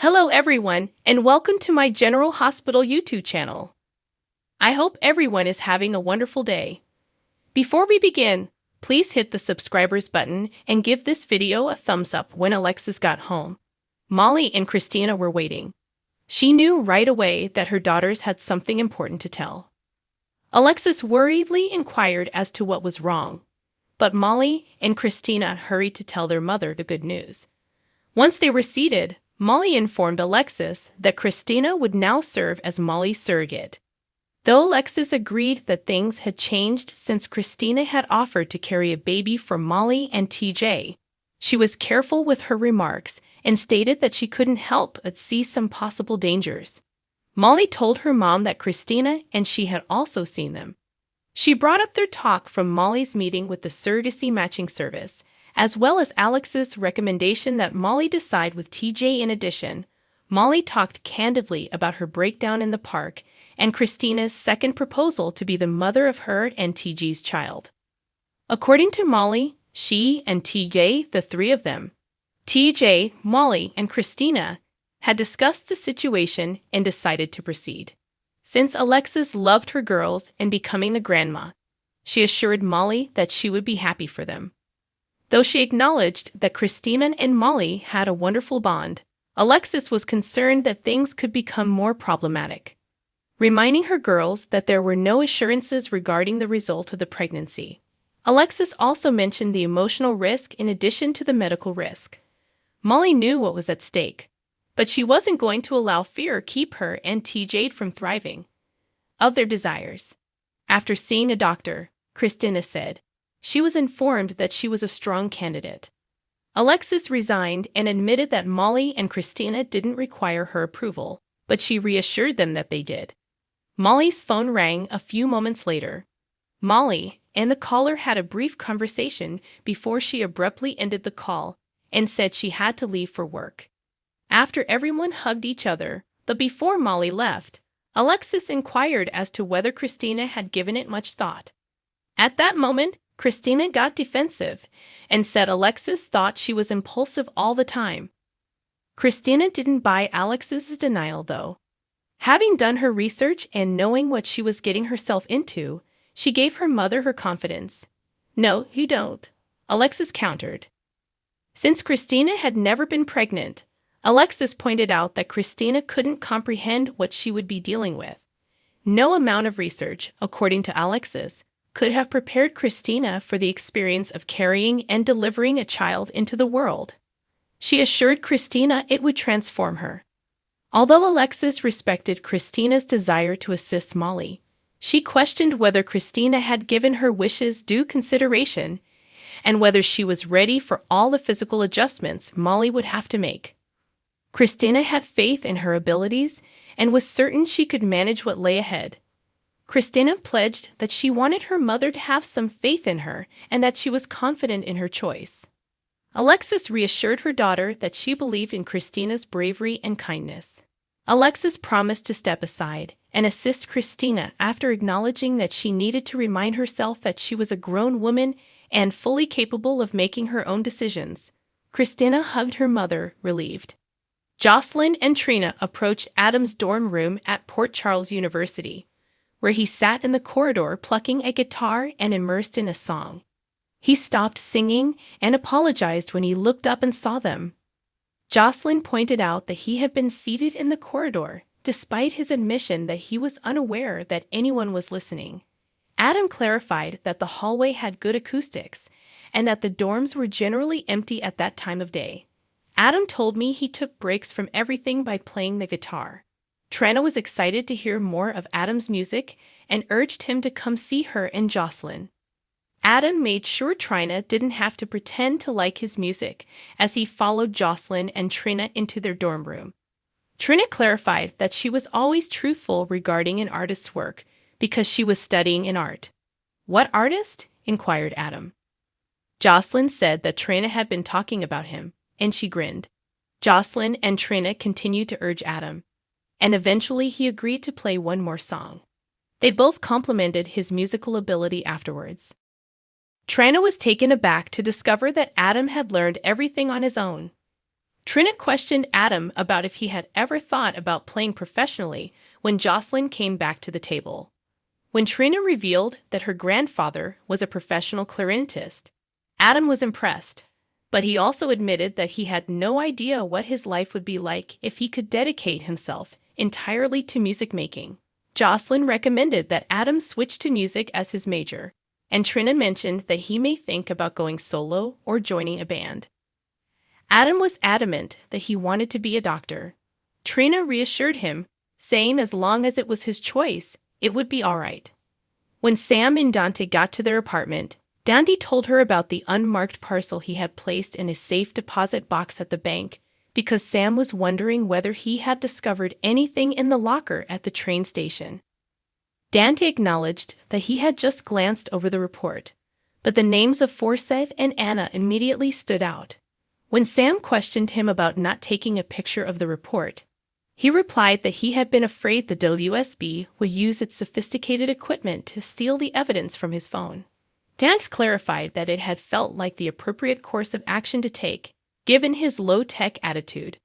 Hello everyone, and welcome to my General Hospital YouTube channel. I hope everyone is having a wonderful day. Before we begin, please hit the subscribers button and give this video a thumbs up. When Alexis got home, Molly and Christina were waiting. She knew right away that her daughters had something important to tell. Alexis worriedly inquired as to what was wrong, but Molly and Christina hurried to tell their mother the good news. Once they were seated, Molly informed Alexis that Christina would now serve as Molly's surrogate. Though Alexis agreed that things had changed since Christina had offered to carry a baby for Molly and TJ, she was careful with her remarks and stated that she couldn't help but see some possible dangers. Molly told her mom that Christina and she had also seen them. She brought up their talk from Molly's meeting with the surrogacy matching service, as well as Alex's recommendation that Molly decide with TJ. In addition, Molly talked candidly about her breakdown in the park and Christina's second proposal to be the mother of her and TJ's child. According to Molly, she and TJ, the three of them, TJ, Molly, and Christina, had discussed the situation and decided to proceed. Since Alexis loved her girls and becoming a grandma, she assured Molly that she would be happy for them. Though she acknowledged that Christina and Molly had a wonderful bond, Alexis was concerned that things could become more problematic, reminding her girls that there were no assurances regarding the result of the pregnancy. Alexis also mentioned the emotional risk in addition to the medical risk. Molly knew what was at stake, but she wasn't going to allow fear keep her and TJ from thriving of their desires. After seeing a doctor, Christina said she was informed that she was a strong candidate. Alexis resigned and admitted that Molly and Christina didn't require her approval, but she reassured them that they did. Molly's phone rang a few moments later. Molly and the caller had a brief conversation before she abruptly ended the call and said she had to leave for work. After everyone hugged each other, but before Molly left, Alexis inquired as to whether Christina had given it much thought. At that moment, Christina got defensive and said Alexis thought she was impulsive all the time. Christina didn't buy Alexis's denial, though. Having done her research and knowing what she was getting herself into, she gave her mother her confidence. "No, you don't," Alexis countered. Since Christina had never been pregnant, Alexis pointed out that Christina couldn't comprehend what she would be dealing with. No amount of research, according to Alexis, could have prepared Christina for the experience of carrying and delivering a child into the world. She assured Christina it would transform her. Although Alexis respected Christina's desire to assist Molly, she questioned whether Christina had given her wishes due consideration and whether she was ready for all the physical adjustments Molly would have to make. Christina had faith in her abilities and was certain she could manage what lay ahead. Christina pledged that she wanted her mother to have some faith in her and that she was confident in her choice. Alexis reassured her daughter that she believed in Christina's bravery and kindness. Alexis promised to step aside and assist Christina after acknowledging that she needed to remind herself that she was a grown woman and fully capable of making her own decisions. Christina hugged her mother, relieved. Jocelyn and Trina approached Adam's dorm room at Port Charles University, where he sat in the corridor plucking a guitar and immersed in a song. He stopped singing and apologized when he looked up and saw them. Jocelyn pointed out that he had been seated in the corridor, despite his admission that he was unaware that anyone was listening. Adam clarified that the hallway had good acoustics and that the dorms were generally empty at that time of day. Adam told me he took breaks from everything by playing the guitar. Trina was excited to hear more of Adam's music and urged him to come see her and Jocelyn. Adam made sure Trina didn't have to pretend to like his music as he followed Jocelyn and Trina into their dorm room. Trina clarified that she was always truthful regarding an artist's work because she was studying an art. "What artist?" inquired Adam. Jocelyn said that Trina had been talking about him, and she grinned. Jocelyn and Trina continued to urge Adam, and eventually he agreed to play one more song. They both complimented his musical ability afterwards. Trina was taken aback to discover that Adam had learned everything on his own. Trina questioned Adam about if he had ever thought about playing professionally when Jocelyn came back to the table. When Trina revealed that her grandfather was a professional clarinetist, Adam was impressed, but he also admitted that he had no idea what his life would be like if he could dedicate himself entirely to music making. Jocelyn recommended that Adam switch to music as his major, and Trina mentioned that he may think about going solo or joining a band. Adam was adamant that he wanted to be a doctor. Trina reassured him, saying as long as it was his choice, it would be all right. When Sam and Dante got to their apartment, Dante told her about the unmarked parcel he had placed in a safe deposit box at the bank because Sam was wondering whether he had discovered anything in the locker at the train station. Dante acknowledged that he had just glanced over the report, but the names of Forsyth and Anna immediately stood out. When Sam questioned him about not taking a picture of the report, he replied that he had been afraid the WSB would use its sophisticated equipment to steal the evidence from his phone. Dante clarified that it had felt like the appropriate course of action to take, given his low-tech attitude.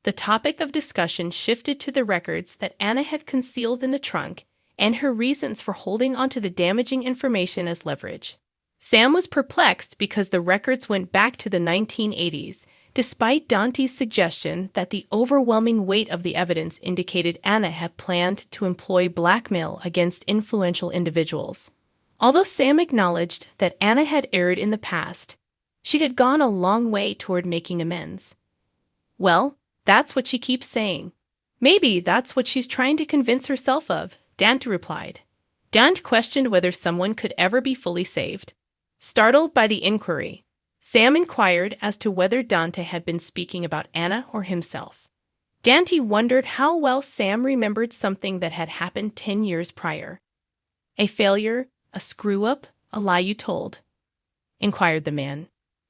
The topic of discussion shifted to the records that Anna had concealed in the trunk and her reasons for holding onto the damaging information as leverage. Sam was perplexed because the records went back to the 1980s, despite Dante's suggestion that the overwhelming weight of the evidence indicated Anna had planned to employ blackmail against influential individuals. Although Sam acknowledged that Anna had erred in the past, she had gone a long way toward making amends. Well, that's what she keeps saying. Maybe that's what she's trying to convince herself of, Dante replied. Dante questioned whether someone could ever be fully saved. Startled by the inquiry, Sam inquired as to whether Dante had been speaking about Anna or himself. Dante wondered how well Sam remembered something that had happened 10 years prior. A failure, a screw-up, a lie you told? Inquired the man.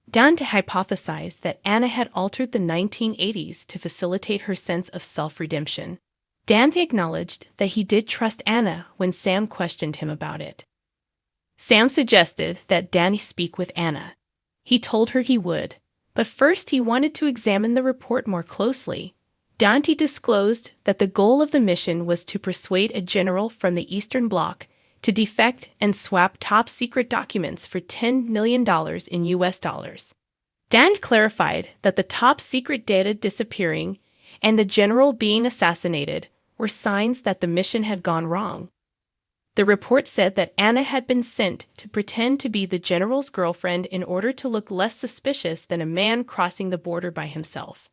Dante hypothesized that Anna had altered the 1980s to facilitate her sense of self-redemption. Dante acknowledged that he did trust Anna when Sam questioned him about it. Sam suggested that Dante speak with Anna. He told her he would, but first he wanted to examine the report more closely. Dante disclosed that the goal of the mission was to persuade a general from the Eastern Bloc to defect and swap top-secret documents for $10 million in US dollars. Dante clarified that the top-secret data disappearing and the general being assassinated were signs that the mission had gone wrong. The report said that Anna had been sent to pretend to be the general's girlfriend in order to look less suspicious than a man crossing the border by himself.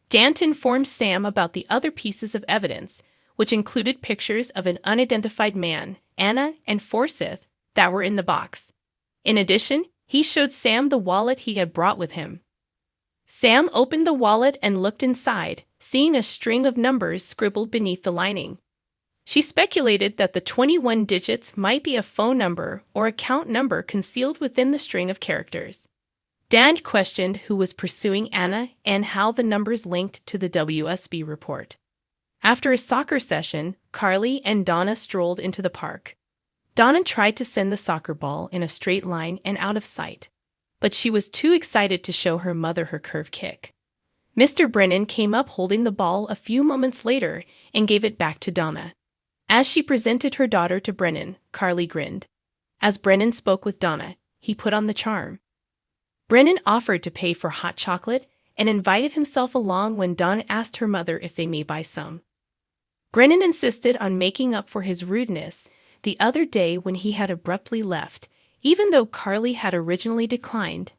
Dante informed Sam about the other pieces of evidence, which included pictures of an unidentified man, Anna, and Forsyth that were in the box. In addition, he showed Sam the wallet he had brought with him. Sam opened the wallet and looked inside, seeing a string of numbers scribbled beneath the lining. She speculated that the 21 digits might be a phone number or account number concealed within the string of characters. Dante questioned who was pursuing Anna and how the numbers linked to the WSB report. After a soccer session, Carly and Donna strolled into the park. Donna tried to send the soccer ball in a straight line and out of sight, but she was too excited to show her mother her curve kick. Mr. Brennan came up holding the ball a few moments later and gave it back to Donna. As she presented her daughter to Brennan, Carly grinned. As Brennan spoke with Donna, he put on the charm. Brennan offered to pay for hot chocolate and invited himself along when Donna asked her mother if they may buy some. Brennan insisted on making up for his rudeness the other day when he had abruptly left, even though Carly had originally declined.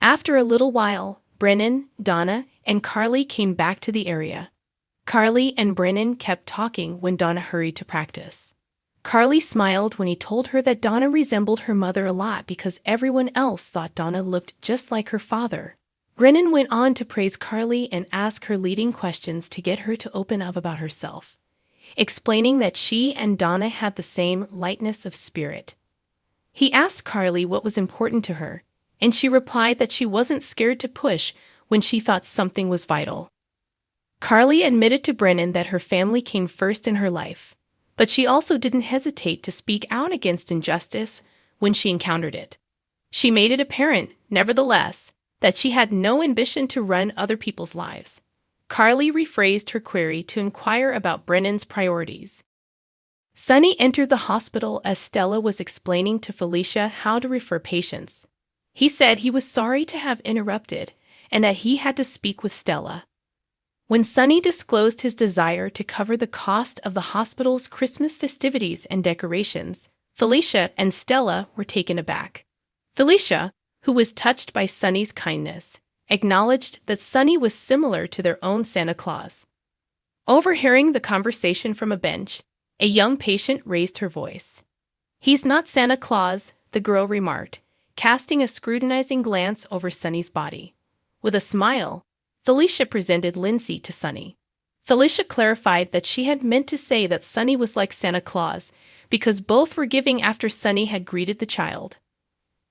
After a little while, Brennan, Donna, and Carly came back to the area. Carly and Brennan kept talking when Donna hurried to practice. Carly smiled when he told her that Donna resembled her mother a lot because everyone else thought Donna looked just like her father. Brennan went on to praise Carly and ask her leading questions to get her to open up about herself, explaining that she and Donna had the same lightness of spirit. He asked Carly what was important to her, and she replied that she wasn't scared to push when she thought something was vital. Carly admitted to Brennan that her family came first in her life, but she also didn't hesitate to speak out against injustice when she encountered it. She made it apparent, nevertheless, that she had no ambition to run other people's lives. Carly rephrased her query to inquire about Brennan's priorities. Sonny entered the hospital as Stella was explaining to Felicia how to refer patients. He said he was sorry to have interrupted and that he had to speak with Stella. When Sonny disclosed his desire to cover the cost of the hospital's Christmas festivities and decorations, Felicia and Stella were taken aback. Felicia, who was touched by Sonny's kindness, acknowledged that Sonny was similar to their own Santa Claus. Overhearing the conversation from a bench, a young patient raised her voice. "He's not Santa Claus," the girl remarked, casting a scrutinizing glance over Sonny's body. With a smile, Felicia presented Lindsay to Sonny. Felicia clarified that she had meant to say that Sonny was like Santa Claus because both were giving after Sonny had greeted the child.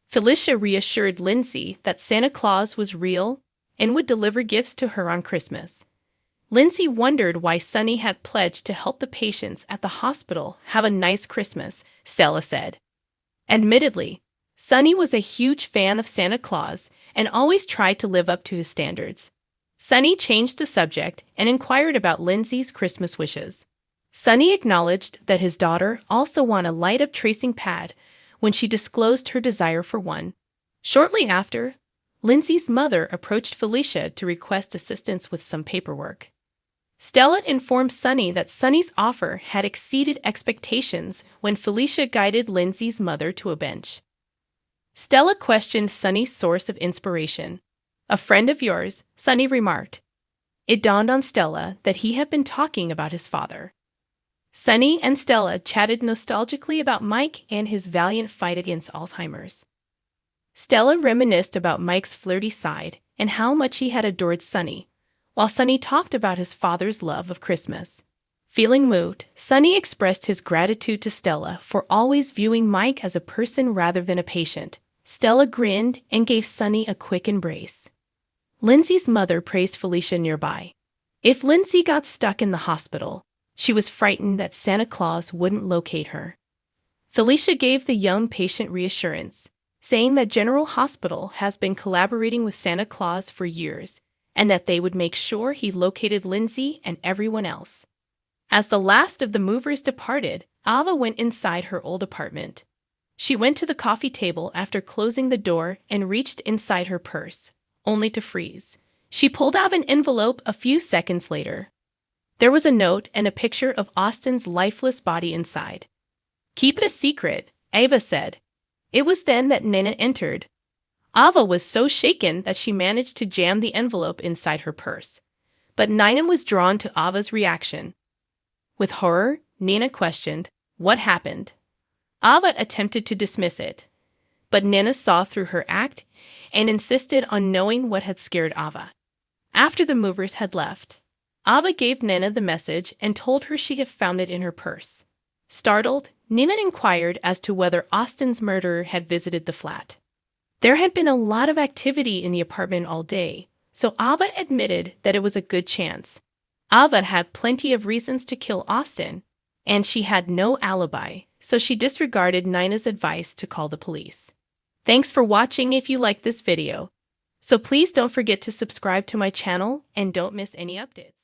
Felicia reassured Lindsay that Santa Claus was real and would deliver gifts to her on Christmas. Lindsay wondered why Sonny had pledged to help the patients at the hospital have a nice Christmas, Stella said. Admittedly, Sonny was a huge fan of Santa Claus and always tried to live up to his standards. Sonny changed the subject and inquired about Lindsay's Christmas wishes. Sonny acknowledged that his daughter also wanted a light-up tracing pad when she disclosed her desire for one. Shortly after, Lindsay's mother approached Felicia to request assistance with some paperwork. Stella informed Sonny that Sonny's offer had exceeded expectations when Felicia guided Lindsay's mother to a bench. Stella questioned Sonny's source of inspiration. "A friend of yours," Sonny remarked. It dawned on Stella that he had been talking about his father. Sonny and Stella chatted nostalgically about Mike and his valiant fight against Alzheimer's. Stella reminisced about Mike's flirty side and how much he had adored Sonny, while Sonny talked about his father's love of Christmas. Feeling moved, Sonny expressed his gratitude to Stella for always viewing Mike as a person rather than a patient. Stella grinned and gave Sonny a quick embrace. Lindsay's mother praised Felicia nearby. If Lindsay got stuck in the hospital, she was frightened that Santa Claus wouldn't locate her. Felicia gave the young patient reassurance, saying that General Hospital has been collaborating with Santa Claus for years and that they would make sure he located Lindsay and everyone else. As the last of the movers departed, Ava went inside her old apartment. She went to the coffee table after closing the door and reached inside her purse, only to freeze. She pulled out an envelope a few seconds later. There was a note and a picture of Austin's lifeless body inside. "Keep it a secret," Ava said. It was then that Nina entered. Ava was so shaken that she managed to jam the envelope inside her purse. But Nina was drawn to Ava's reaction. With horror, Nina questioned, "What happened?" Ava attempted to dismiss it, but Nina saw through her act and insisted on knowing what had scared Ava. After the movers had left, Ava gave Nina the message and told her she had found it in her purse. Startled, Nina inquired as to whether Austin's murderer had visited the flat. There had been a lot of activity in the apartment all day, so Ava admitted that it was a good chance. Ava had plenty of reasons to kill Austin, and she had no alibi, so she disregarded Nina's advice to call the police. Thanks for watching. If you liked this video, so please don't forget to subscribe to my channel and don't miss any updates.